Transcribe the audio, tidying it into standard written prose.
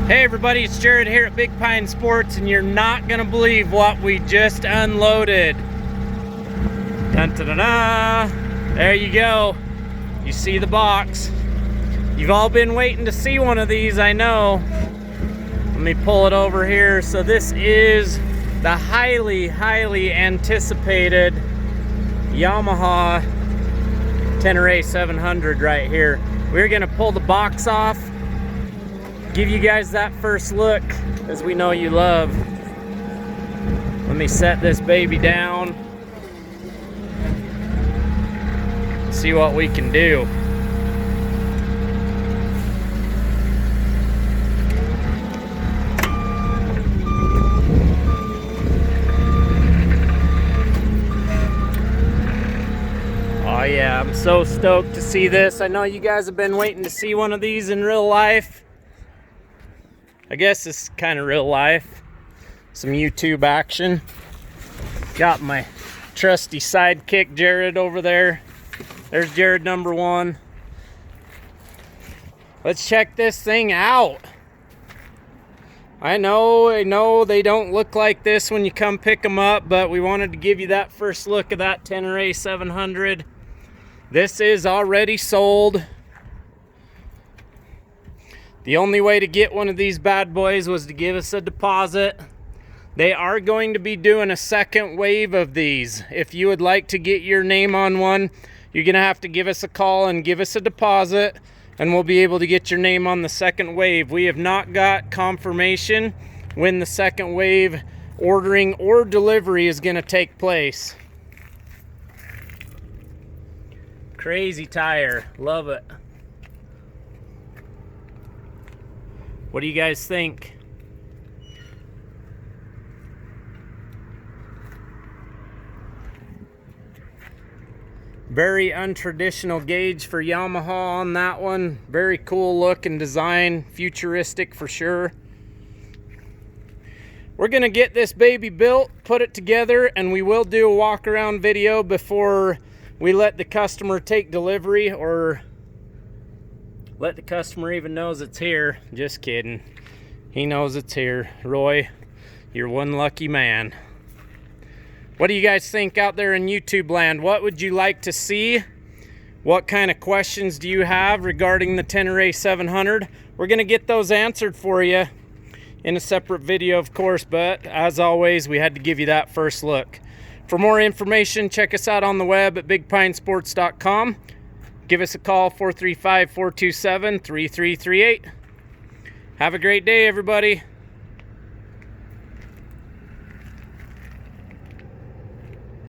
Hey everybody, it's Jared here at Big Pine Sports, and you're not gonna believe what we just unloaded. Dun, da, da, da. There you go. You see the box. You've all been waiting to see one of these, I know. Let me pull it over here. So this is the highly anticipated Yamaha Tenere 700 right here. We're gonna pull the box off, give you guys that first look, as we know you love. Let me set this baby down, see what we can do. Oh yeah, I'm so stoked to see this. I know you guys have been waiting to see one of these in real life. I guess it's kind of real life. Some YouTube action. Got my trusty sidekick Jared over there. There's Jared number one. Let's check this thing out. I know they don't look like this when you come pick them up, but we wanted to give you that first look of that Tenere 700. This is already sold. The only way to get one of these bad boys was to give us a deposit. They are going to be doing a second wave of these. If you would like to get your name on one, you're gonna have to give us a call and give us a deposit, and we'll be able to get your name on the second wave. We have not got confirmation when the second wave ordering or delivery is gonna take place. Crazy tire, love it. What do you guys think? Very untraditional gauge for Yamaha on that one. Very cool look and design, futuristic for sure. We're gonna get this baby built, put it together, and we will do a walk around video before we let the customer take delivery, or let the customer even knows it's here. Just kidding. He knows it's here. Roy, you're one lucky man. What do you guys think out there in YouTube land? What would you like to see? What kind of questions do you have regarding the Tenere 700? We're gonna get those answered for you in a separate video, of course, but as always, we had to give you that first look. For more information, check us out on the web at bigpinesports.com. Give us a call, 435-427-3338. Have a great day, everybody.